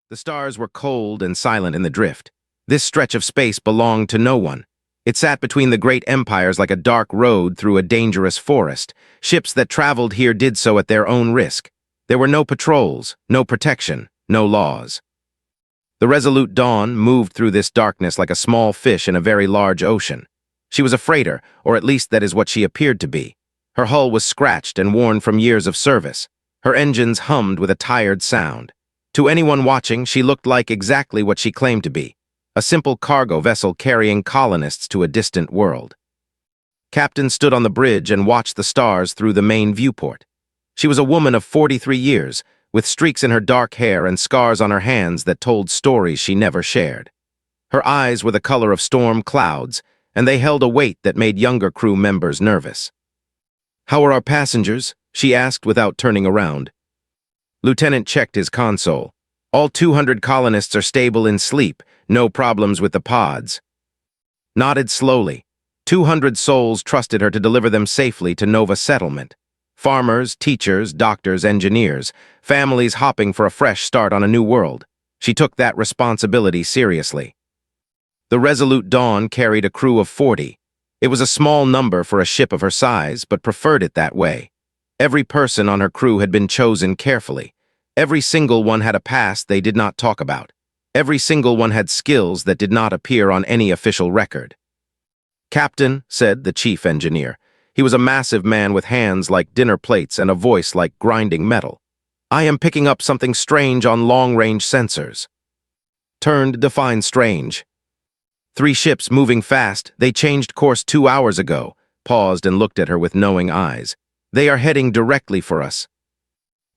The stars were cold and silent in the drift. This stretch of space belonged to no one. It sat between the great empires like a dark road through a dangerous forest. Ships that traveled here did so at their own risk. There were no patrols, no protection, no laws. The resolute Dawn moved through this darkness like a small fish in a very large ocean. She was a freighter, or at least that is what she appeared to be. Her hull was scratched and worn from years of service. Her engines hummed with a tired sound. To anyone watching, she looked like exactly what she claimed to be, a simple cargo vessel carrying colonists to a distant world. Captain stood on the bridge and watched the stars through the main viewport. She was a woman of 43 years, with streaks in her dark hair and scars on her hands that told stories she never shared. Her eyes were the color of storm clouds, and they held a weight that made younger crew members nervous. "How are our passengers?" she asked without turning around. Lieutenant checked his console. "All 200 colonists are stable in sleep, no problems with the pods." Nodded slowly. 200 souls trusted her to deliver them safely to Nova Settlement. Farmers, teachers, doctors, engineers, families hopping for a fresh start on a new world. She took that responsibility seriously. The resolute Dawn carried a crew of 40. It was a small number for a ship of her size, but preferred it that way. Every person on her crew had been chosen carefully. Every single one had a past they did not talk about. Every single one had skills that did not appear on any official record. "Captain," said the chief engineer. He was a massive man with hands like dinner plates and a voice like grinding metal. "I am picking up something strange on long-range sensors." Turned, define strange. 3 ships moving fast, they changed course 2 hours ago, paused and looked at her with knowing eyes. "They are heading directly for us."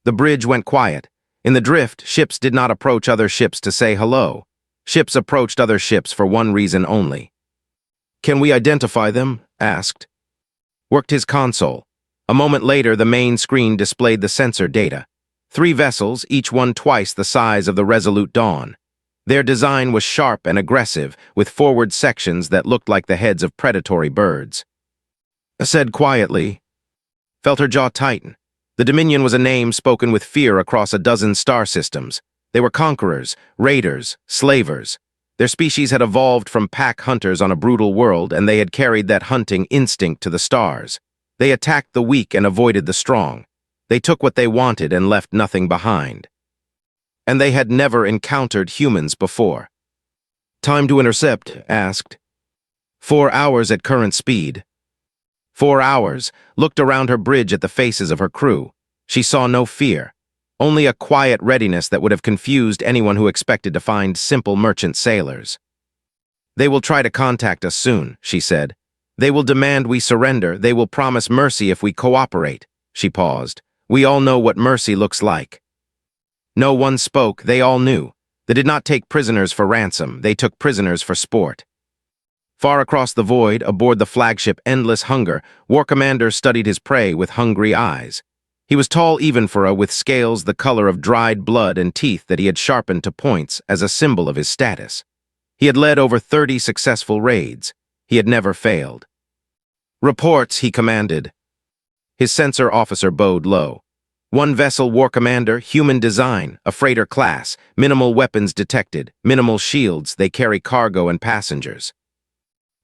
The bridge went quiet. In the drift, ships did not approach other ships to say hello. Ships approached other ships for one reason only. "Can we identify them?" asked. Worked his console. A moment later, the main screen displayed the sensor data. 3 vessels, each one twice the size of the resolute Dawn. Their design was sharp and aggressive, with forward sections that looked like the heads of predatory birds. Said quietly. Felt her jaw tighten. The Dominion was a name spoken with fear across a dozen star systems. They were conquerors, raiders, slavers. Their species had evolved from pack hunters on a brutal world, and they had carried that hunting instinct to the stars. They attacked the weak and avoided the strong. They took what they wanted and left nothing behind. And they had never encountered humans before. "Time to intercept?" asked. 4 hours at current speed. 4 hours, looked around her bridge at the faces of her crew. She saw no fear, only a quiet readiness that would have confused anyone who expected to find simple merchant sailors. "They will try to contact us soon," she said. "They will demand we surrender. They will promise mercy if we cooperate." She paused. "We all know what mercy looks like." No one spoke. They all knew. They did not take prisoners for ransom. They took prisoners for sport. Far across the void, aboard the flagship Endless Hunger, War Commander studied his prey with hungry eyes. He was tall even for a with scales the color of dried blood and teeth that he had sharpened to points as a symbol of his status. He had led over 30 successful raids. He had never failed. "Reports," he commanded. His sensor officer bowed low. "1 vessel, War Commander, human design, a freighter class, minimal weapons detected, minimal shields, they carry cargo and passengers."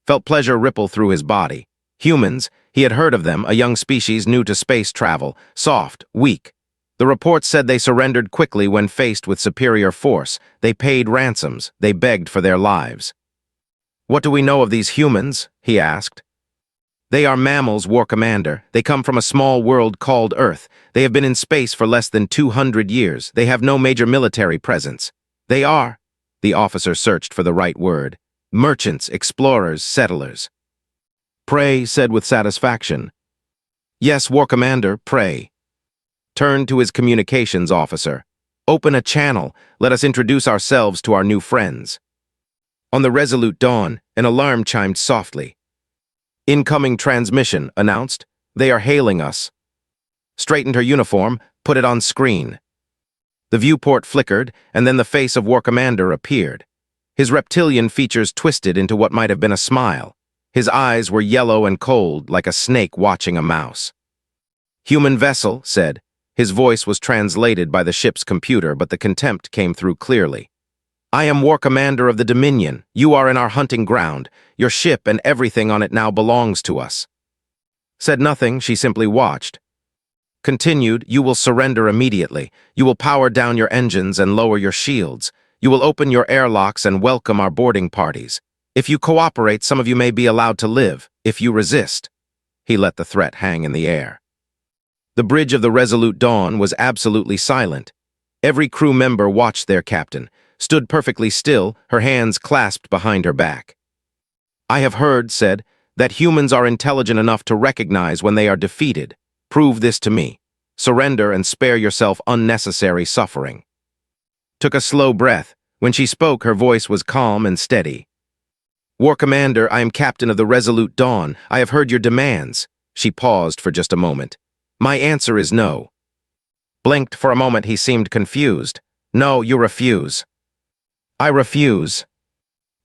Felt pleasure ripple through his body. Humans, he had heard of them, a young species new to space travel, soft, weak. The reports said they surrendered quickly when faced with superior force. They paid ransoms. They begged for their lives. "What do we know of these humans?" he asked. "They are mammals, War Commander. They come from a small world called Earth. They have been in space for less than 200 years. They have no major military presence. They are," the officer searched for the right word, "merchants, explorers, settlers." "Prey," said with satisfaction. "Yes, War Commander, prey." Turned to his communications officer. "Open a channel. Let us introduce ourselves to our new friends." On the resolute Dawn, an alarm chimed softly. "Incoming transmission," announced. "They are hailing us." Straightened her uniform, put it on screen. The viewport flickered, and then the face of War Commander appeared. His reptilian features twisted into what might have been a smile. His eyes were yellow and cold, like a snake watching a mouse. "Human vessel," said. His voice was translated by the ship's computer, but the contempt came through clearly. "I am War Commander of the Dominion. You are in our hunting ground. Your ship and everything on it now belongs to us." Said nothing, she simply watched. Continued, "You will surrender immediately. You will power down your engines and lower your shields. You will open your airlocks and welcome our boarding parties. If you cooperate, some of you may be allowed to live. If you resist." He let the threat hang in the air. The bridge of the Resolute Dawn was absolutely silent. Every crew member watched their captain, stood perfectly still, her hands clasped behind her back. "I have heard," said, "that humans are intelligent enough to recognize when they are defeated. Prove this to me. Surrender and spare yourself unnecessary suffering." Took a slow breath. When she spoke, her voice was calm and steady. "War Commander, I am captain of the Resolute Dawn. I have heard your demands." She paused for just a moment. "My answer is no." Blinked for a moment, he seemed confused. "No, you refuse." "I refuse.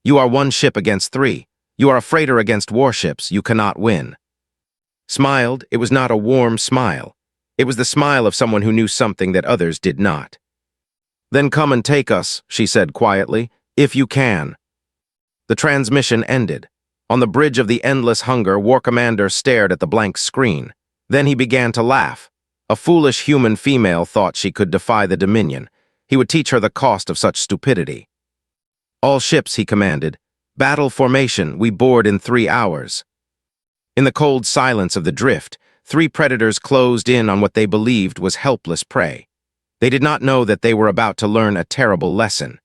You are one ship against three. You are a freighter against warships. You cannot win." Smiled. It was not a warm smile. It was the smile of someone who knew something that others did not. "Then come and take us," she said quietly, "if you can." The transmission ended. On the bridge of the Endless Hunger, War Commander stared at the blank screen. Then he began to laugh. A foolish human female thought she could defy the Dominion. He would teach her the cost of such stupidity. "All ships," he commanded. "Battle formation, we board in 3 hours." In the cold silence of the drift, 3 predators closed in on what they believed was helpless prey. They did not know that they were about to learn a terrible lesson.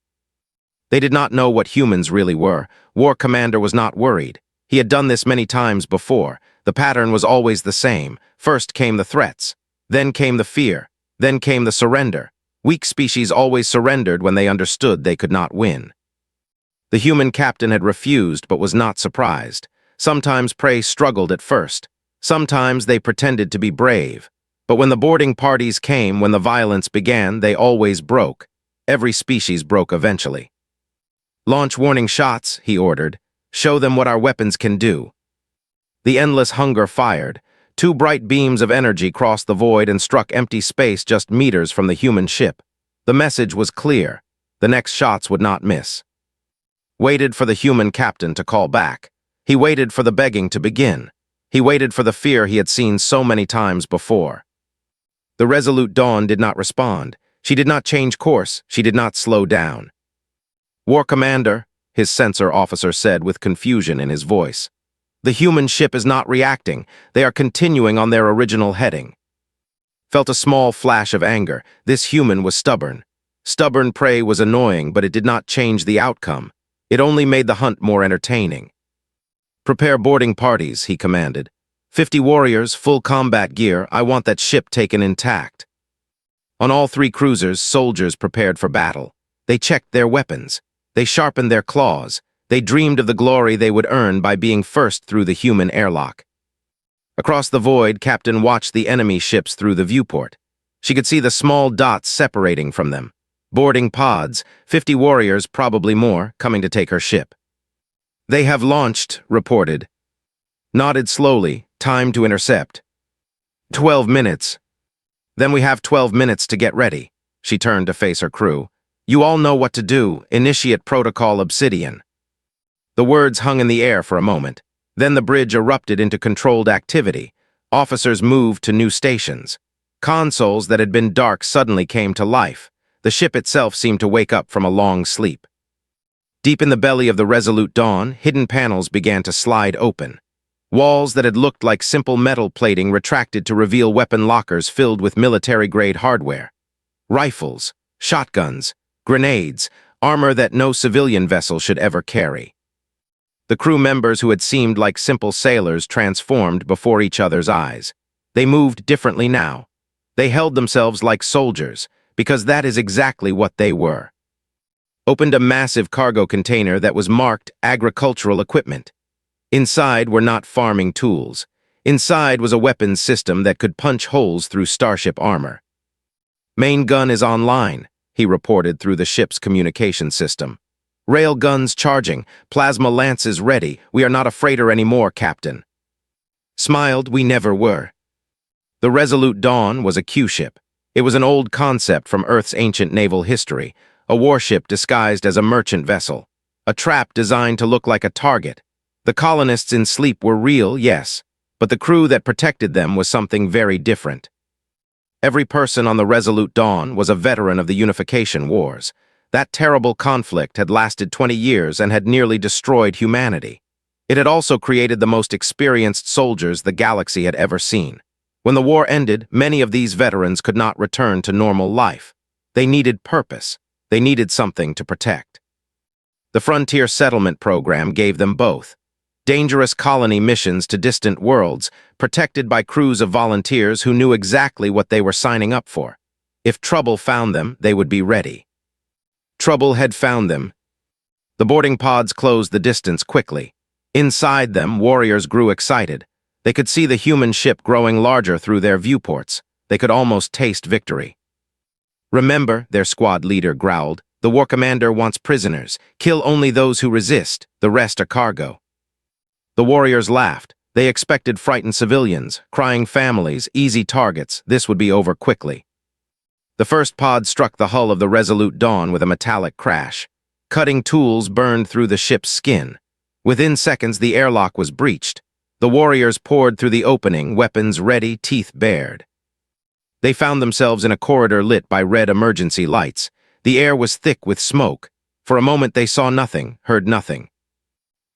They did not know what humans really were. War Commander was not worried. He had done this many times before. The pattern was always the same. First came the threats. Then came the fear. Then came the surrender. Weak species always surrendered when they understood they could not win. The human captain had refused but was not surprised. Sometimes prey struggled at first. Sometimes they pretended to be brave. But when the boarding parties came, when the violence began, they always broke. Every species broke eventually. "Launch warning shots," he ordered. "Show them what our weapons can do." The Endless Hunger fired. 2 bright beams of energy crossed the void and struck empty space just meters from the human ship. The message was clear. The next shots would not miss. Waited for the human captain to call back. He waited for the begging to begin. He waited for the fear he had seen so many times before. The Resolute Dawn did not respond. She did not change course. She did not slow down. "War Commander," his sensor officer said with confusion in his voice. "The human ship is not reacting. They are continuing on their original heading." Felt a small flash of anger. This human was stubborn. Stubborn prey was annoying, but it did not change the outcome. It only made the hunt more entertaining. "Prepare boarding parties," he commanded. 50 warriors, full combat gear. I want that ship taken intact." On all 3 cruisers, soldiers prepared for battle. They checked their weapons. They sharpened their claws. They dreamed of the glory they would earn by being first through the human airlock. Across the void, Captain watched the enemy ships through the viewport. She could see the small dots separating from them. Boarding pods, 50 warriors, probably more, coming to take her ship. "They have launched," reported. Nodded slowly. "Time to intercept." 12 minutes. "Then we have 12 minutes to get ready." She turned to face her crew. "You all know what to do. Initiate Protocol Obsidian." The words hung in the air for a moment. Then the bridge erupted into controlled activity. Officers moved to new stations. Consoles that had been dark suddenly came to life. The ship itself seemed to wake up from a long sleep. Deep in the belly of the Resolute Dawn, hidden panels began to slide open. Walls that had looked like simple metal plating retracted to reveal weapon lockers filled with military-grade hardware. Rifles, shotguns, grenades, armor that no civilian vessel should ever carry. The crew members who had seemed like simple sailors transformed before each other's eyes. They moved differently now. They held themselves like soldiers, because that is exactly what they were. Opened a massive cargo container that was marked agricultural equipment. Inside were not farming tools. Inside was a weapons system that could punch holes through starship armor. "Main gun is online," he reported through the ship's communication system. "Rail guns charging, plasma lances ready. We are not a freighter anymore, Captain." Smiled. "We never were." The Resolute Dawn was a Q ship. It was an old concept from Earth's ancient naval history, a warship disguised as a merchant vessel, a trap designed to look like a target. The colonists in sleep were real, yes, but the crew that protected them was something very different. Every person on the Resolute Dawn was a veteran of the Unification Wars. That terrible conflict had lasted 20 years and had nearly destroyed humanity. It had also created the most experienced soldiers the galaxy had ever seen. When the war ended, many of these veterans could not return to normal life. They needed purpose. They needed something to protect. The Frontier Settlement Program gave them both. Dangerous colony missions to distant worlds, protected by crews of volunteers who knew exactly what they were signing up for. If trouble found them, they would be ready. Trouble had found them. The boarding pods closed the distance quickly. Inside them, warriors grew excited. They could see the human ship growing larger through their viewports. They could almost taste victory. "Remember," their squad leader growled, "the war commander wants prisoners. Kill only those who resist, the rest are cargo." The warriors laughed. They expected frightened civilians, crying families, easy targets. This would be over quickly. The first pod struck the hull of the Resolute Dawn with a metallic crash. Cutting tools burned through the ship's skin. Within seconds, the airlock was breached. The warriors poured through the opening, weapons ready, teeth bared. They found themselves in a corridor lit by red emergency lights. The air was thick with smoke. For a moment they saw nothing, heard nothing.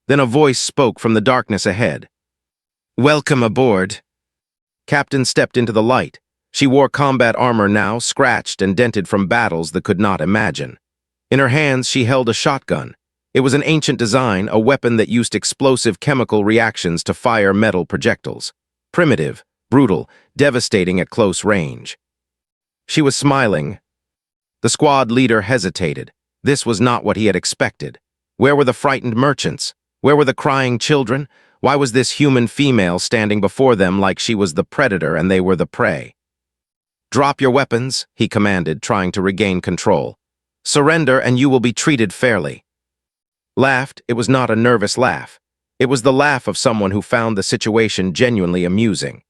Then a voice spoke from the darkness ahead. "Welcome aboard." Captain stepped into the light. She wore combat armor now, scratched and dented from battles that could not imagine. In her hands she held a shotgun. It was an ancient design, a weapon that used explosive chemical reactions to fire metal projectiles. Primitive, brutal, devastating at close range. She was smiling. The squad leader hesitated. This was not what he had expected. Where were the frightened merchants? Where were the crying children? Why was this human female standing before them like she was the predator and they were the prey? "Drop your weapons," he commanded, trying to regain control. "Surrender and you will be treated fairly." Laughed, it was not a nervous laugh. It was the laugh of someone who found the situation genuinely amusing.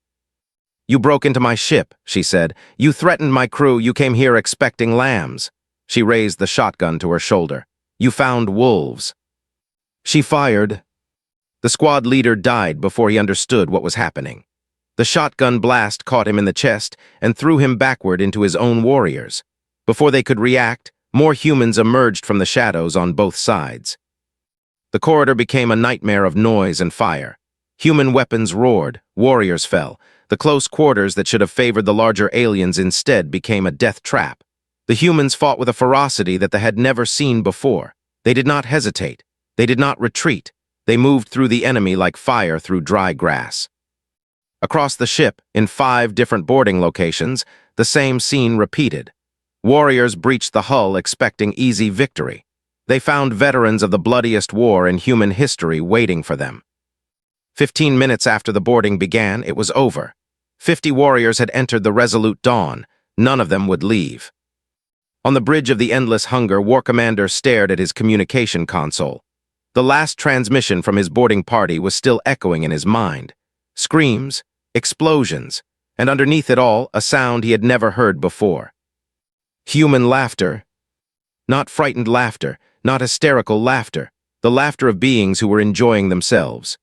"You broke into my ship," she said. "You threatened my crew. You came here expecting lambs." She raised the shotgun to her shoulder. "You found wolves." She fired. The squad leader died before he understood what was happening. The shotgun blast caught him in the chest and threw him backward into his own warriors. Before they could react, more humans emerged from the shadows on both sides. The corridor became a nightmare of noise and fire. Human weapons roared, warriors fell. The close quarters that should have favored the larger aliens instead became a death trap. The humans fought with a ferocity that they had never seen before. They did not hesitate. They did not retreat. They moved through the enemy like fire through dry grass. Across the ship, in 5 different boarding locations, the same scene repeated. Warriors breached the hull expecting easy victory. They found veterans of the bloodiest war in human history waiting for them. 15 minutes after the boarding began, it was over. 50 warriors had entered the Resolute Dawn. None of them would leave. On the bridge of the Endless Hunger, War Commander stared at his communication console. The last transmission from his boarding party was still echoing in his mind. Screams, explosions, and underneath it all, a sound he had never heard before. Human laughter. Not frightened laughter, not hysterical laughter, the laughter of beings who were enjoying themselves.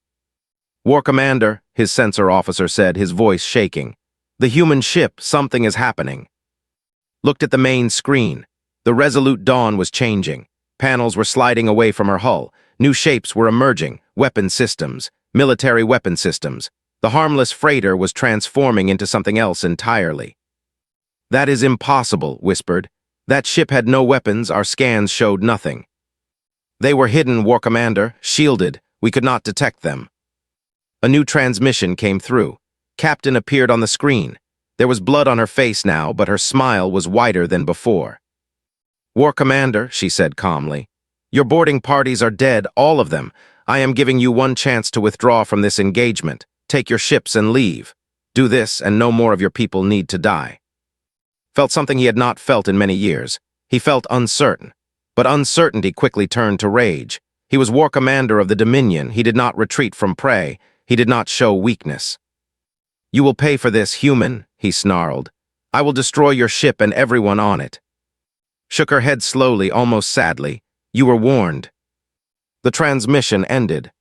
"War Commander," his sensor officer said, his voice shaking. "The human ship, something is happening." Looked at the main screen. The Resolute Dawn was changing. Panels were sliding away from her hull. New shapes were emerging, weapon systems, military weapon systems. The harmless freighter was transforming into something else entirely. "That is impossible," whispered. "That ship had no weapons, our scans showed nothing." "They were hidden, War Commander, shielded. We could not detect them." A new transmission came through. Captain appeared on the screen. There was blood on her face now, but her smile was wider than before. "War Commander," she said calmly, "your boarding parties are dead, all of them. I am giving you one chance to withdraw from this engagement. Take your ships and leave. Do this, and no more of your people need to die." Felt something he had not felt in many years. He felt uncertain. But uncertainty quickly turned to rage. He was War Commander of the Dominion. He did not retreat from prey. He did not show weakness. "You will pay for this, human," he snarled. I will destroy your ship and everyone on it. Shook her head slowly, almost sadly. You were warned. The transmission ended.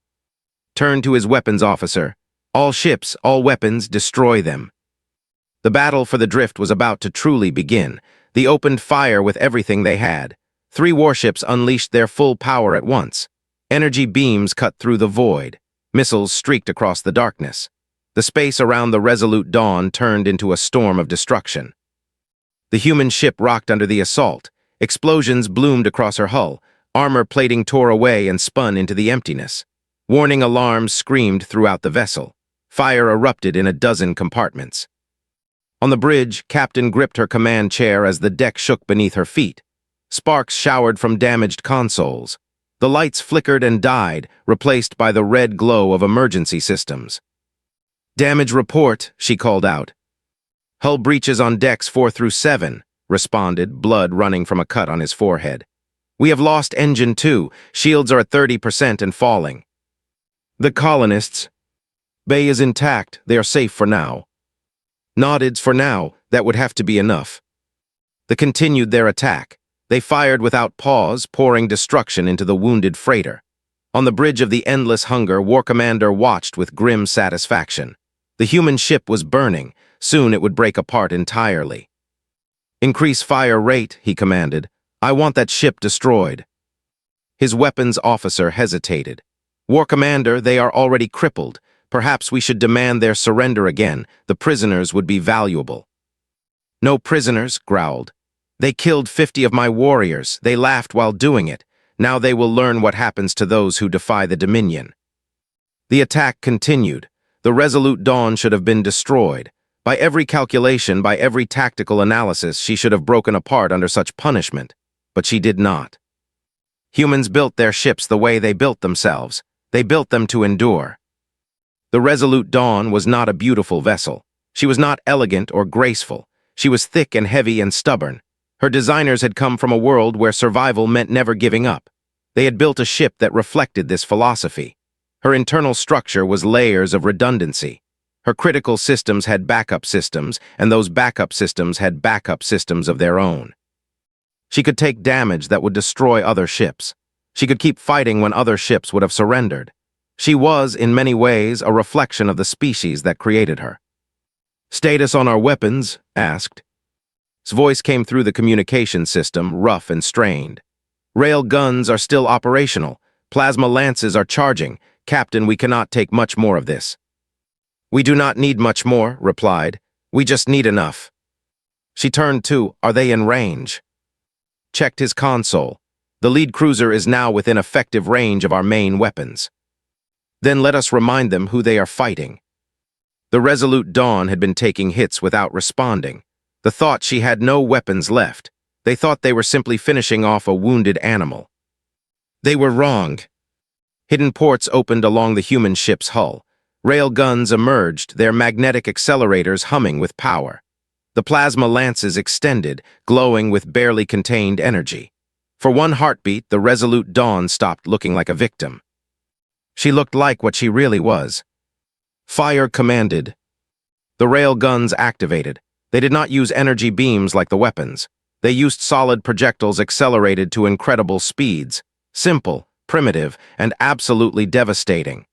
Turned to his weapons officer. All ships, all weapons, destroy them. The battle for the drift was about to truly begin. They opened fire with everything they had. 3 warships unleashed their full power at once. Energy beams cut through the void. Missiles streaked across the darkness. The space around the Resolute Dawn turned into a storm of destruction. The human ship rocked under the assault. Explosions bloomed across her hull. Armor plating tore away and spun into the emptiness. Warning alarms screamed throughout the vessel. Fire erupted in a dozen compartments. On the bridge, Captain gripped her command chair as the deck shook beneath her feet. Sparks showered from damaged consoles. The lights flickered and died, replaced by the red glow of emergency systems. Damage report, she called out. Hull breaches on decks 4 through 7, responded, blood running from a cut on his forehead. We have lost engine 2, shields are at 30% and falling. The colonists. Bay is intact, they are safe for now. Nodded for now, that would have to be enough. They continued their attack. They fired without pause, pouring destruction into the wounded freighter. On the bridge of the Endless Hunger, War Commander watched with grim satisfaction. The human ship was burning. Soon it would break apart entirely. Increase fire rate, he commanded. I want that ship destroyed. His weapons officer hesitated. War Commander, they are already crippled. Perhaps we should demand their surrender again. The prisoners would be valuable. No prisoners, growled. They killed 50 of my warriors. They laughed while doing it. Now they will learn what happens to those who defy the Dominion. The attack continued. The Resolute Dawn should have been destroyed. By every calculation, by every tactical analysis, she should have broken apart under such punishment. But she did not. Humans built their ships the way they built themselves. They built them to endure. The Resolute Dawn was not a beautiful vessel. She was not elegant or graceful. She was thick and heavy and stubborn. Her designers had come from a world where survival meant never giving up. They had built a ship that reflected this philosophy. Her internal structure was layers of redundancy. Her critical systems had backup systems, and those backup systems had backup systems of their own. She could take damage that would destroy other ships. She could keep fighting when other ships would have surrendered. She was, in many ways, a reflection of the species that created her. Status on our weapons? Asked. His voice came through the communication system, rough and strained. Rail guns are still operational. Plasma lances are charging. Captain, we cannot take much more of this. We do not need much more, replied. We just need enough. She turned to, are they in range? Checked his console. The lead cruiser is now within effective range of our main weapons. Then let us remind them who they are fighting. The Resolute Dawn had been taking hits without responding. The thought she had no weapons left. They thought they were simply finishing off a wounded animal. They were wrong. Hidden ports opened along the human ship's hull. Rail guns emerged, their magnetic accelerators humming with power. The plasma lances extended, glowing with barely contained energy. For one heartbeat, the Resolute Dawn stopped looking like a victim. She looked like what she really was. Fire commanded. The rail guns activated. They did not use energy beams like the weapons. They used solid projectiles accelerated to incredible speeds. Simple, primitive, and absolutely devastating.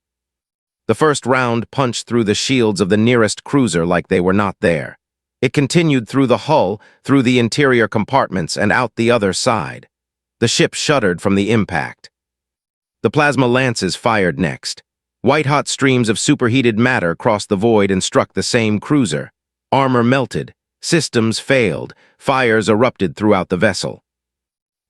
The first round punched through the shields of the nearest cruiser like they were not there. It continued through the hull, through the interior compartments, and out the other side. The ship shuddered from the impact. The plasma lances fired next. White-hot streams of superheated matter crossed the void and struck the same cruiser. Armor melted. Systems failed. Fires erupted throughout the vessel.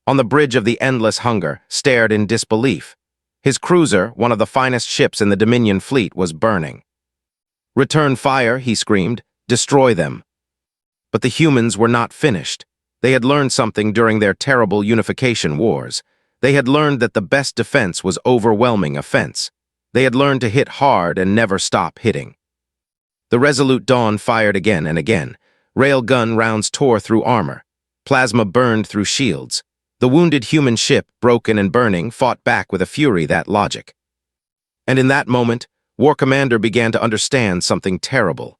On the bridge of the Endless Hunger, stared in disbelief. His cruiser, one of the finest ships in the Dominion fleet, was burning. Return fire, he screamed. Destroy them. But the humans were not finished. They had learned something during their terrible unification wars. They had learned that the best defense was overwhelming offense. They had learned to hit hard and never stop hitting. The Resolute Dawn fired again and again. Railgun rounds tore through armor. Plasma burned through shields. The wounded human ship, broken and burning, fought back with a fury that logic. And in that moment, War Commander began to understand something terrible.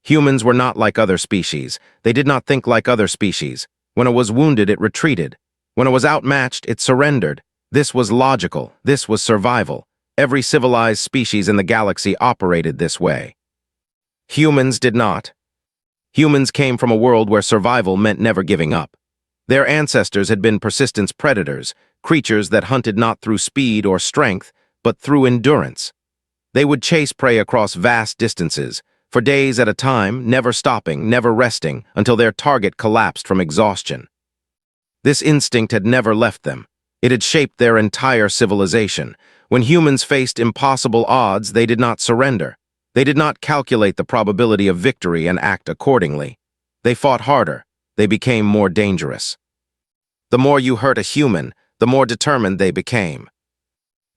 Humans were not like other species. They did not think like other species. When it was wounded, it retreated. When it was outmatched, it surrendered. This was logical. This was survival. Every civilized species in the galaxy operated this way. Humans did not. Humans came from a world where survival meant never giving up. Their ancestors had been persistence predators, creatures that hunted not through speed or strength, but through endurance. They would chase prey across vast distances, for days at a time, never stopping, never resting, until their target collapsed from exhaustion. This instinct had never left them. It had shaped their entire civilization. When humans faced impossible odds, they did not surrender. They did not calculate the probability of victory and act accordingly. They fought harder. They became more dangerous. The more you hurt a human, the more determined they became.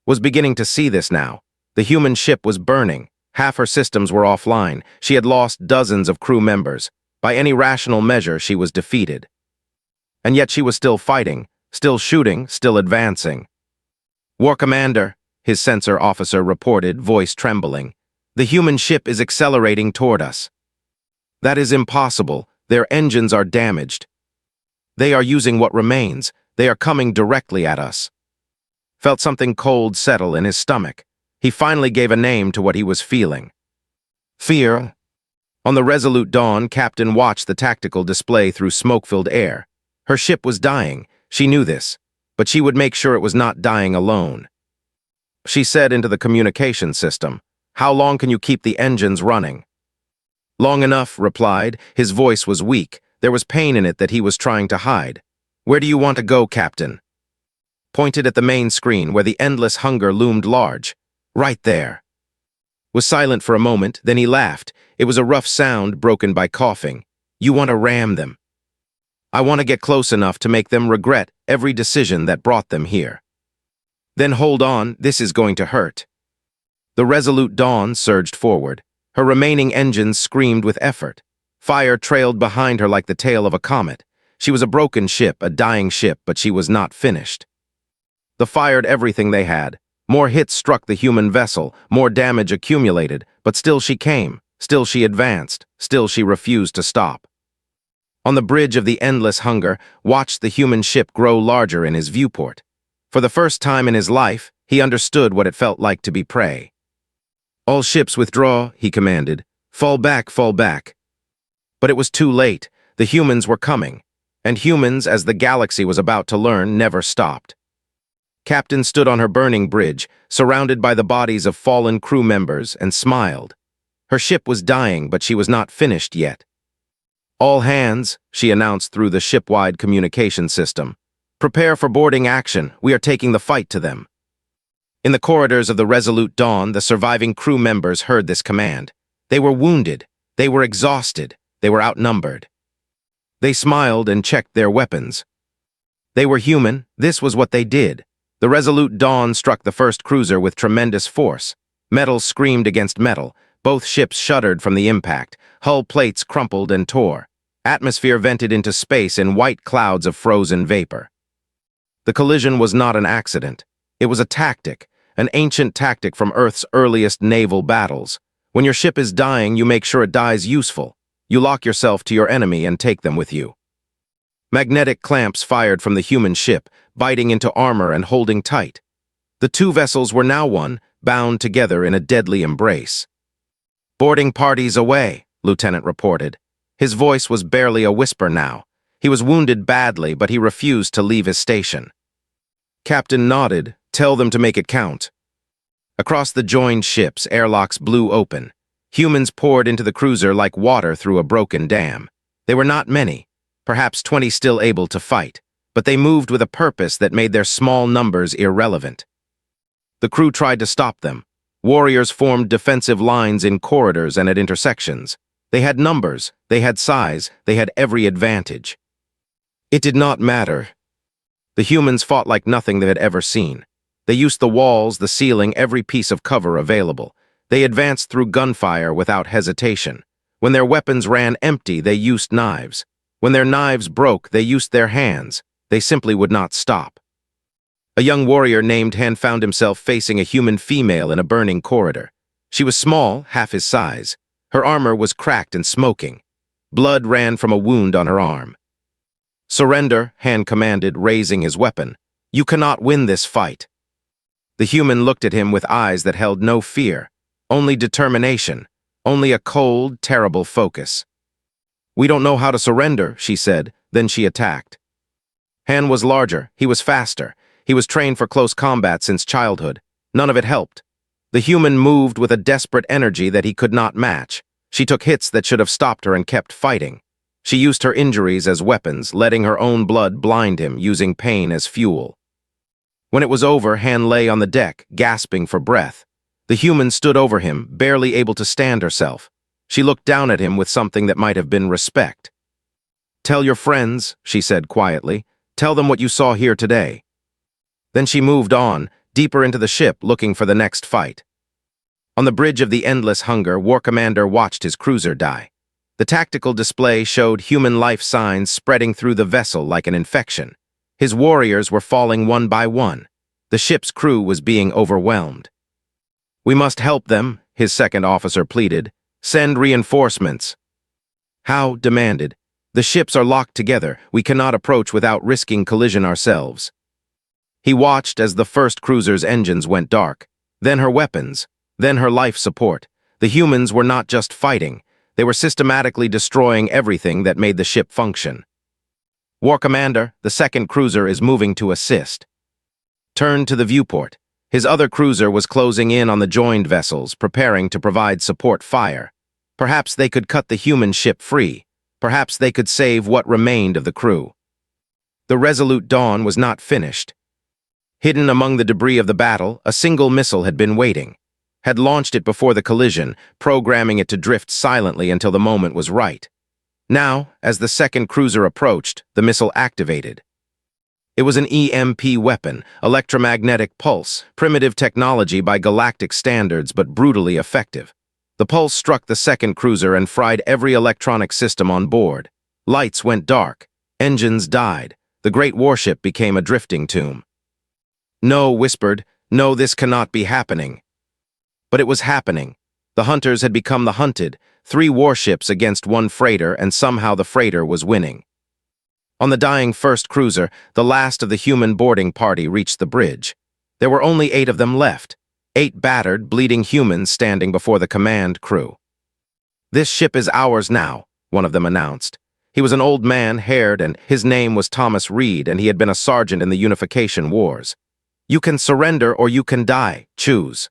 Was beginning to see this now. The human ship was burning. Half her systems were offline. She had lost dozens of crew members. By any rational measure, she was defeated. And yet she was still fighting, still shooting, still advancing. "War Commander," his sensor officer reported, voice trembling. "The human ship is accelerating toward us." "That is impossible. Their engines are damaged. They are using what remains. They are coming directly at us." Felt something cold settle in his stomach. He finally gave a name to what he was feeling. Fear. On the Resolute Dawn, Captain watched the tactical display through smoke-filled air. Her ship was dying. She knew this, but she would make sure it was not dying alone. She said into the communication system, "How long can you keep the engines running?" "Long enough," replied. His voice was weak. There was pain in it that he was trying to hide. "Where do you want to go, Captain?" Pointed at the main screen where the endless hunger loomed large. "Right there." Was silent for a moment, then he laughed. It was a rough sound broken by coughing. "You want to ram them. I want to get close enough to make them regret every decision that brought them here. Then hold on, this is going to hurt." The Resolute Dawn surged forward. Her remaining engines screamed with effort. Fire trailed behind her like the tail of a comet. She was a broken ship, a dying ship, but she was not finished. They fired everything they had. More hits struck the human vessel, more damage accumulated, but still she came, still she advanced, still she refused to stop. On the bridge of the endless hunger, watched the human ship grow larger in his viewport. For the first time in his life, he understood what it felt like to be prey. "All ships withdraw," he commanded. "Fall back, fall back." But it was too late. The humans were coming. And humans, as the galaxy was about to learn, never stopped. Captain stood on her burning bridge, surrounded by the bodies of fallen crew members, and smiled. Her ship was dying, but she was not finished yet. "All hands," she announced through the ship-wide communication system. "Prepare for boarding action. We are taking the fight to them." In the corridors of the Resolute Dawn, the surviving crew members heard this command. They were wounded. They were exhausted. They were outnumbered. They smiled and checked their weapons. They were human. This was what they did. The Resolute Dawn struck the first cruiser with tremendous force. Metal screamed against metal. Both ships shuddered from the impact. Hull plates crumpled and tore. Atmosphere vented into space in white clouds of frozen vapor. The collision was not an accident. It was a tactic, an ancient tactic from Earth's earliest naval battles. When your ship is dying, you make sure it dies useful. You lock yourself to your enemy and take them with you. Magnetic clamps fired from the human ship, biting into armor and holding tight. The two vessels were now one, bound together in a deadly embrace. "Boarding parties away," Lieutenant reported. His voice was barely a whisper now. He was wounded badly, but he refused to leave his station. Captain nodded. "Tell them to make it count." Across the joined ships, airlocks blew open. Humans poured into the cruiser like water through a broken dam. They were not many, perhaps 20 still able to fight, but they moved with a purpose that made their small numbers irrelevant. The crew tried to stop them. Warriors formed defensive lines in corridors and at intersections. They had numbers, they had size, they had every advantage. It did not matter. The humans fought like nothing they had ever seen. They used the walls, the ceiling, every piece of cover available. They advanced through gunfire without hesitation. When their weapons ran empty, they used knives. When their knives broke, they used their hands. They simply would not stop. A young warrior named Han found himself facing a human female in a burning corridor. She was small, half his size. Her armor was cracked and smoking. Blood ran from a wound on her arm. "Surrender," Han commanded, raising his weapon. "You cannot win this fight." The human looked at him with eyes that held no fear, only determination, only a cold, terrible focus. "We don't know how to surrender," she said, then she attacked. Han was larger, he was faster, he was trained for close combat since childhood. None of it helped. The human moved with a desperate energy that he could not match. She took hits that should have stopped her and kept fighting. She used her injuries as weapons, letting her own blood blind him, using pain as fuel. When it was over, Han lay on the deck, gasping for breath. The human stood over him, barely able to stand herself. She looked down at him with something that might have been respect. "Tell your friends," she said quietly. "Tell them what you saw here today." Then she moved on, deeper into the ship, looking for the next fight. On the bridge of the Endless Hunger, War Commander watched his cruiser die. The tactical display showed human life signs spreading through the vessel like an infection. His warriors were falling one by one. The ship's crew was being overwhelmed. "We must help them," his second officer pleaded. "Send reinforcements." Howe demanded. "The ships are locked together. We cannot approach without risking collision ourselves." He watched as the first cruiser's engines went dark, then her weapons, then her life support. The humans were not just fighting. They were systematically destroying everything that made the ship function. "War Commander, the second cruiser is moving to assist." Turned to the viewport. His other cruiser was closing in on the joined vessels, preparing to provide support fire. Perhaps they could cut the human ship free. Perhaps they could save what remained of the crew. The Resolute Dawn was not finished. Hidden among the debris of the battle, a single missile had been waiting. Had launched it before the collision, programming it to drift silently until the moment was right. Now, as the second cruiser approached, the missile activated. It was an EMP weapon, electromagnetic pulse, primitive technology by galactic standards but brutally effective. The pulse struck the second cruiser and fried every electronic system on board. Lights went dark. Engines died. The great warship became a drifting tomb. "No," whispered. "No, this cannot be happening." But it was happening. The hunters had become the hunted, 3 warships against 1 freighter, and somehow the freighter was winning. On the dying first cruiser, the last of the human boarding party reached the bridge. There were only 8 of them left, 8 battered, bleeding humans standing before the command crew. "This ship is ours now," one of them announced. He was an old man, haired, and his name was Thomas Reed, and he had been a sergeant in the Unification Wars. "You can surrender or you can die. Choose."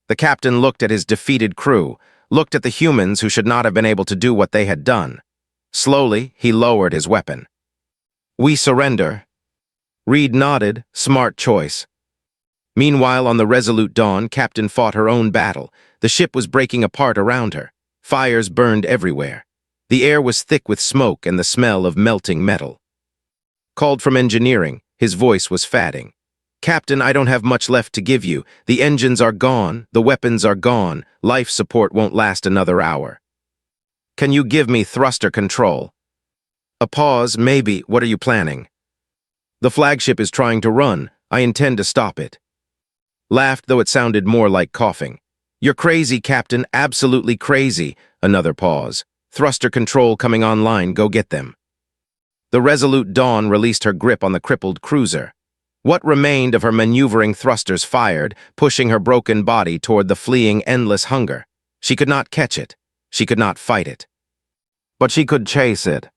The captain looked at his defeated crew, looked at the humans who should not have been able to do what they had done. Slowly, he lowered his weapon. "We surrender." Reed nodded. Smart choice. Meanwhile, on the Resolute Dawn, Captain fought her own battle. The ship was breaking apart around her. Fires burned everywhere. The air was thick with smoke and the smell of melting metal. Called from engineering, his voice was fatting. "Captain, I don't have much left to give you. The engines are gone, the weapons are gone, life support won't last another hour. Can you give me thruster control?" A pause. "Maybe. What are you planning?" "The flagship is trying to run. I intend to stop it." Laughed, though it sounded more like coughing. "You're crazy, Captain, absolutely crazy." Another pause. "Thruster control coming online, go get them." The Resolute Dawn released her grip on the crippled cruiser. What remained of her maneuvering thrusters fired, pushing her broken body toward the fleeing endless hunger. She could not catch it. She could not fight it. But she could chase it.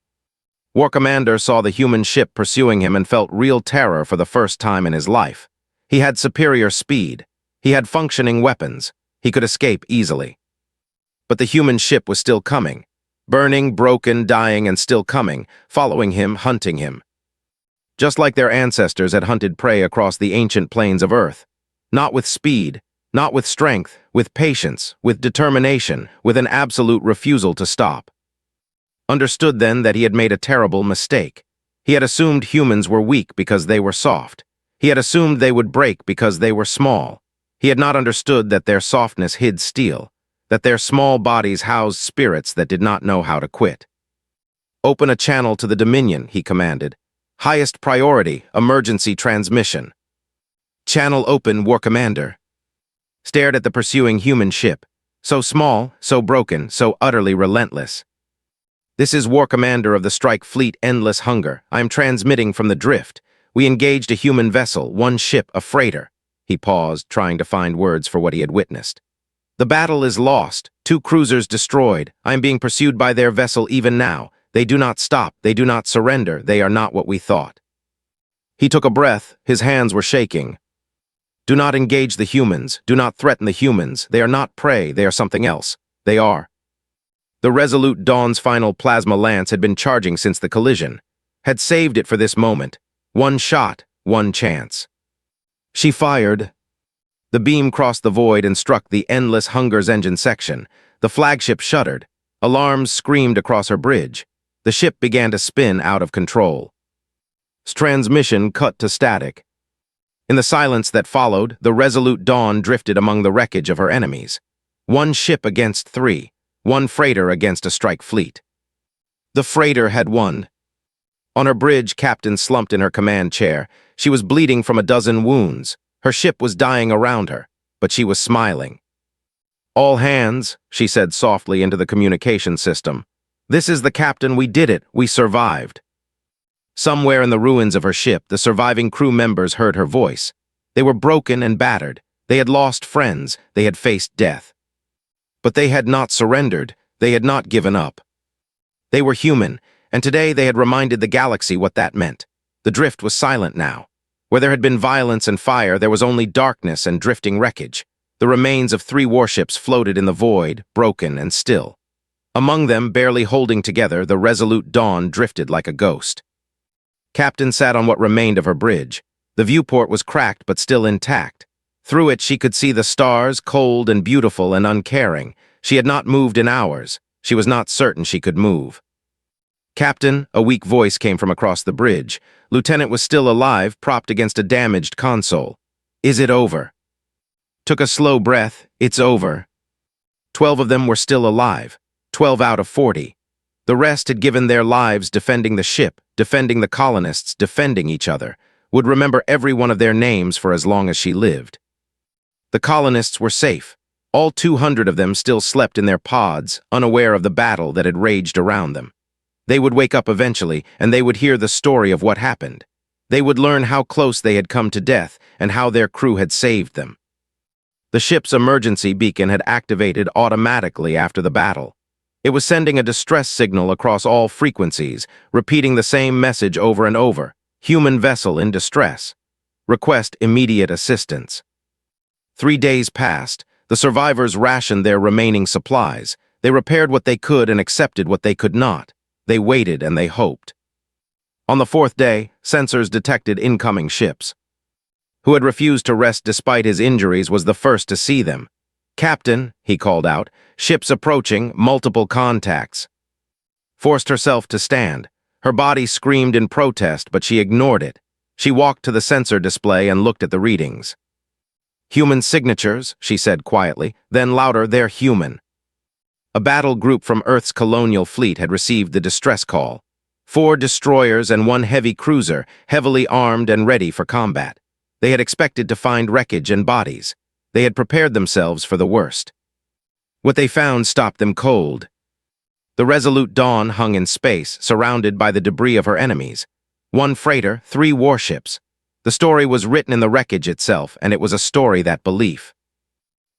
War Commander saw the human ship pursuing him and felt real terror for the first time in his life. He had superior speed. He had functioning weapons. He could escape easily. But the human ship was still coming. Burning, broken, dying, and still coming, following him, hunting him. Just like their ancestors had hunted prey across the ancient plains of Earth. Not with speed, not with strength, with patience, with determination, with an absolute refusal to stop. Understood then that he had made a terrible mistake. He had assumed humans were weak because they were soft. He had assumed they would break because they were small. He had not understood that their softness hid steel, that their small bodies housed spirits that did not know how to quit. "Open a channel to the Dominion," he commanded. "Highest priority, emergency transmission." "Channel open, War Commander." Stared at the pursuing human ship. So small, so broken, so utterly relentless. This is War Commander of the Strike Fleet Endless Hunger. I am transmitting from the drift. We engaged a human vessel, one ship, a freighter. He paused, trying to find words for what he had witnessed. The battle is lost. 2 cruisers destroyed. I am being pursued by their vessel even now. They do not stop. They do not surrender. They are not what we thought. He took a breath. His hands were shaking. Do not engage the humans. Do not threaten the humans. They are not prey. They are something else. They are. The Resolute Dawn's final plasma lance had been charging since the collision, had saved it for this moment. One shot, one chance. She fired. The beam crossed the void and struck the Endless Hunger's engine section. The flagship shuddered. Alarms screamed across her bridge. The ship began to spin out of control. Transmission cut to static. In the silence that followed, the Resolute Dawn drifted among the wreckage of her enemies. 1 ship against 3. 1 freighter against a strike fleet. The freighter had won. On her bridge, Captain slumped in her command chair. She was bleeding from a dozen wounds. Her ship was dying around her, but she was smiling. "All hands," she said softly into the communication system. "This is the captain. We did it. We survived." Somewhere in the ruins of her ship, the surviving crew members heard her voice. They were broken and battered. They had lost friends. They had faced death. But they had not surrendered. They had not given up. They were human, and today they had reminded the galaxy what that meant. The drift was silent now. Where there had been violence and fire, there was only darkness and drifting wreckage. The remains of 3 warships floated in the void, broken and still. Among them, barely holding together, the Resolute Dawn drifted like a ghost. Captain sat on what remained of her bridge. The viewport was cracked but still intact. Through it she could see the stars, cold and beautiful and uncaring. She had not moved in hours. She was not certain she could move. "Captain," a weak voice came from across the bridge. Lieutenant was still alive, propped against a damaged console. "Is it over?" Took a slow breath. "It's over." 12 of them were still alive. 12 out of 40. The rest had given their lives defending the ship, defending the colonists, defending each other, would remember every one of their names for as long as she lived. The colonists were safe. All 200 of them still slept in their pods, unaware of the battle that had raged around them. They would wake up eventually, and they would hear the story of what happened. They would learn how close they had come to death and how their crew had saved them. The ship's emergency beacon had activated automatically after the battle. It was sending a distress signal across all frequencies, repeating the same message over and over. Human vessel in distress. Request immediate assistance. 3 days passed. The survivors rationed their remaining supplies. They repaired what they could and accepted what they could not. They waited and they hoped. On the 4th day, sensors detected incoming ships. Who had refused to rest despite his injuries was the first to see them. "Captain," he called out, "ships approaching, multiple contacts." Forced herself to stand. Her body screamed in protest, but she ignored it. She walked to the sensor display and looked at the readings. "Human signatures," she said quietly, then louder, "They're human." A battle group from Earth's colonial fleet had received the distress call. 4 destroyers and 1 heavy cruiser, heavily armed and ready for combat. They had expected to find wreckage and bodies. They had prepared themselves for the worst. What they found stopped them cold. The Resolute Dawn hung in space, surrounded by the debris of her enemies. 1 freighter, 3 warships. The story was written in the wreckage itself, and it was a story that belief.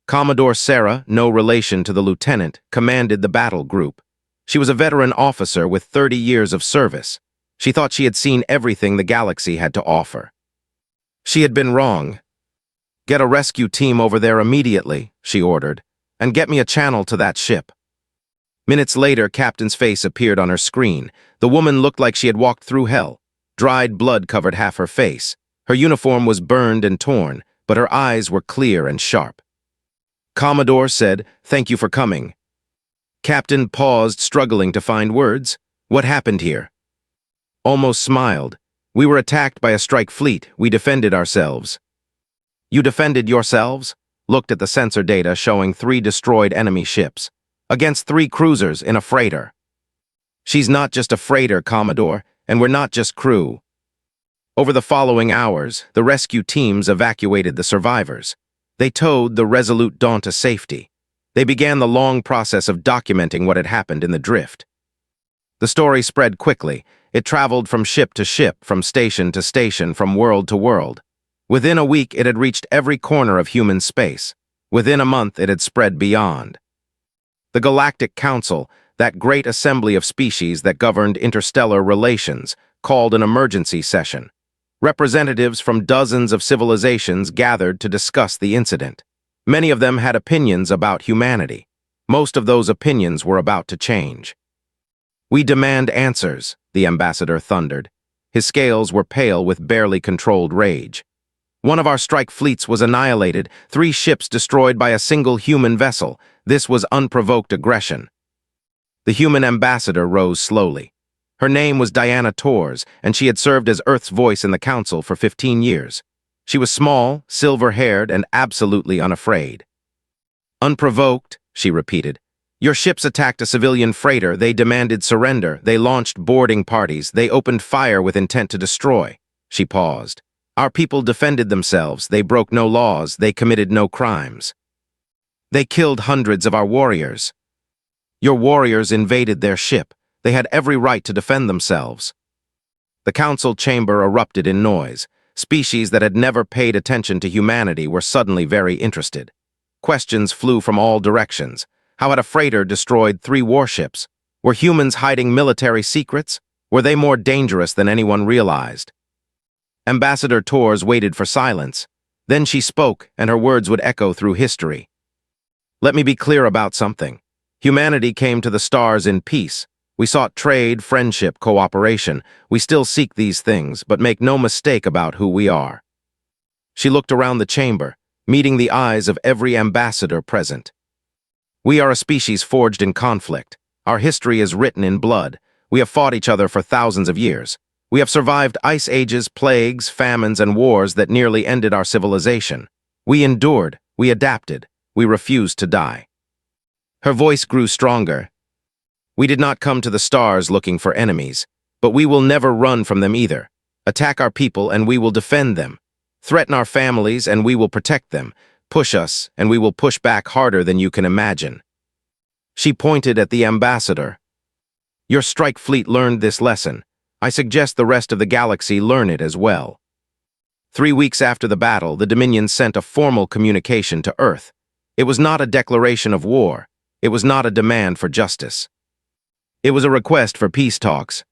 Commodore Sarah, no relation to the lieutenant, commanded the battle group. She was a veteran officer with 30 years of service. She thought she had seen everything the galaxy had to offer. She had been wrong. "Get a rescue team over there immediately," she ordered, "and get me a channel to that ship." Minutes later, Captain's face appeared on her screen. The woman looked like she had walked through hell. Dried blood covered half her face. Her uniform was burned and torn, but her eyes were clear and sharp. Commodore said, "Thank you for coming." Captain paused, struggling to find words. "What happened here?" Almost smiled. "We were attacked by a strike fleet. We defended ourselves." "You defended yourselves?" Looked at the sensor data showing 3 destroyed enemy ships. Against 3 cruisers in a freighter. "She's not just a freighter, Commodore, and we're not just crew." Over the following hours, the rescue teams evacuated the survivors. They towed the Resolute Dawn to safety. They began the long process of documenting what had happened in the drift. The story spread quickly. It traveled from ship to ship, from station to station, from world to world. Within a week, it had reached every corner of human space. Within a month, it had spread beyond. The Galactic Council, that great assembly of species that governed interstellar relations, called an emergency session. Representatives from dozens of civilizations gathered to discuss the incident. Many of them had opinions about humanity. Most of those opinions were about to change. "We demand answers," the ambassador thundered. His scales were pale with barely controlled rage. "One of our strike fleets was annihilated, 3 ships destroyed by a single human vessel. This was unprovoked aggression." The human ambassador rose slowly. Her name was Diana Torres, and she had served as Earth's voice in the Council for 15 years. She was small, silver-haired, and absolutely unafraid. "Unprovoked," she repeated. "Your ships attacked a civilian freighter. They demanded surrender. They launched boarding parties. They opened fire with intent to destroy." She paused. "Our people defended themselves. They broke no laws. They committed no crimes. They killed hundreds of our warriors. Your warriors invaded their ship. They had every right to defend themselves." The council chamber erupted in noise. Species that had never paid attention to humanity were suddenly very interested. Questions flew from all directions. How had a freighter destroyed 3 warships? Were humans hiding military secrets? Were they more dangerous than anyone realized? Ambassador Torres waited for silence. Then she spoke, and her words would echo through history. "Let me be clear about something. Humanity came to the stars in peace. We sought trade, friendship, cooperation. We still seek these things, but make no mistake about who we are." She looked around the chamber, meeting the eyes of every ambassador present. "We are a species forged in conflict. Our history is written in blood. We have fought each other for thousands of years. We have survived ice ages, plagues, famines, and wars that nearly ended our civilization. We endured, we adapted, we refused to die." Her voice grew stronger. "We did not come to the stars looking for enemies, but we will never run from them either. Attack our people and we will defend them. Threaten our families and we will protect them. Push us and we will push back harder than you can imagine." She pointed at the ambassador. "Your strike fleet learned this lesson. I suggest the rest of the galaxy learn it as well." 3 weeks after the battle, the Dominion sent a formal communication to Earth. It was not a declaration of war. It was not a demand for justice. It was a request for peace talks.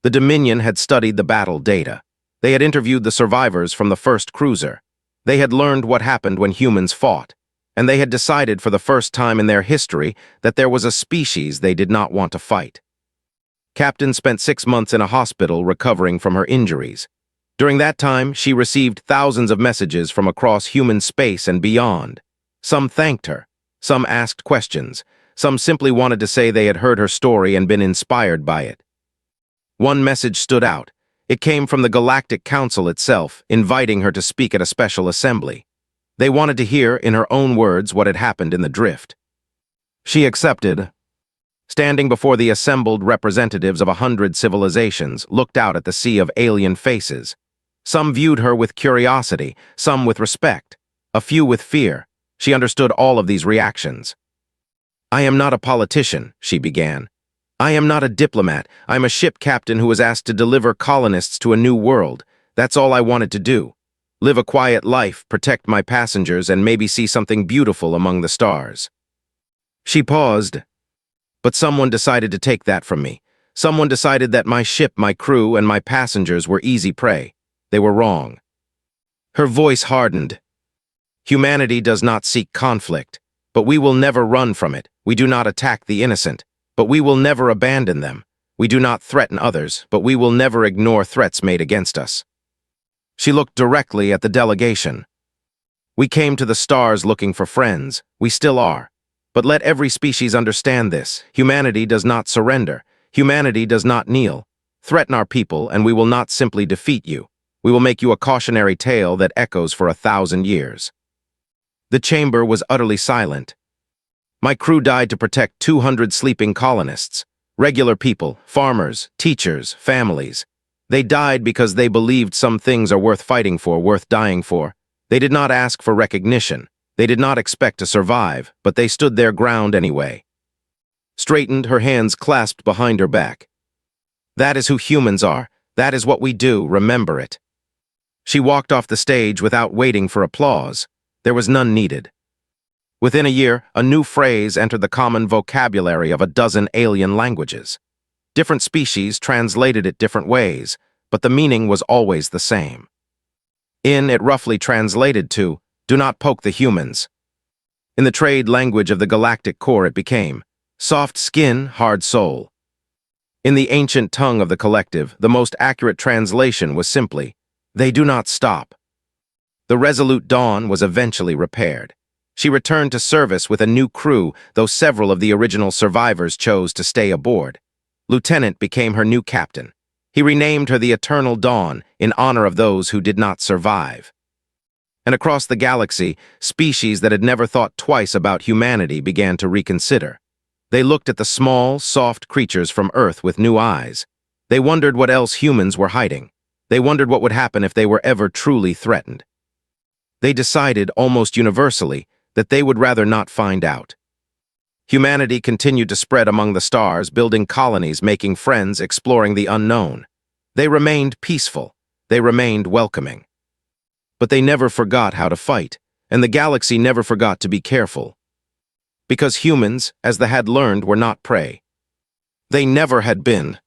The Dominion had studied the battle data. They had interviewed the survivors from the first cruiser. They had learned what happened when humans fought, and they had decided for the first time in their history that there was a species they did not want to fight. Captain spent 6 months in a hospital recovering from her injuries. During that time, she received thousands of messages from across human space and beyond. Some thanked her. Some asked questions. Some simply wanted to say they had heard her story and been inspired by it. One message stood out. It came from the Galactic Council itself, inviting her to speak at a special assembly. They wanted to hear, in her own words, what had happened in the drift. She accepted. Standing before the assembled representatives of 100 civilizations, looked out at the sea of alien faces. Some viewed her with curiosity, some with respect, a few with fear. She understood all of these reactions. "I am not a politician," she began. "I am not a diplomat. I am a ship captain who was asked to deliver colonists to a new world. That's all I wanted to do. Live a quiet life, protect my passengers, and maybe see something beautiful among the stars." She paused. "But someone decided to take that from me. Someone decided that my ship, my crew, and my passengers were easy prey. They were wrong." Her voice hardened. "Humanity does not seek conflict, but we will never run from it. We do not attack the innocent, but we will never abandon them. We do not threaten others, but we will never ignore threats made against us." She looked directly at the delegation. "We came to the stars looking for friends. We still are. But let every species understand this. Humanity does not surrender. Humanity does not kneel. Threaten our people, and we will not simply defeat you. We will make you a cautionary tale that echoes for 1,000 years." The chamber was utterly silent. "My crew died to protect 200 sleeping colonists. Regular people, farmers, teachers, families. They died because they believed some things are worth fighting for, worth dying for. They did not ask for recognition. They did not expect to survive, but they stood their ground anyway. Straightened, her hands clasped behind her back. That is who humans are. That is what we do, remember it. She walked off the stage without waiting for applause. There was none needed. Within a year, a new phrase entered the common vocabulary of a dozen alien languages. Different species translated it different ways, but the meaning was always the same. It roughly translated to, "Do not poke the humans." In the trade language of the Galactic Core it became, "Soft skin, hard soul." In the ancient tongue of the collective, the most accurate translation was simply, "They do not stop." The Resolute Dawn was eventually repaired. She returned to service with a new crew, though several of the original survivors chose to stay aboard. Lieutenant became her new captain. He renamed her the Eternal Dawn in honor of those who did not survive. And across the galaxy, species that had never thought twice about humanity began to reconsider. They looked at the small, soft creatures from Earth with new eyes. They wondered what else humans were hiding. They wondered what would happen if they were ever truly threatened. They decided, almost universally, that they would rather not find out. Humanity continued to spread among the stars, building colonies, making friends, exploring the unknown. They remained peaceful. They remained welcoming. But they never forgot how to fight, and the galaxy never forgot to be careful. Because humans, as they had learned, were not prey. They never had been.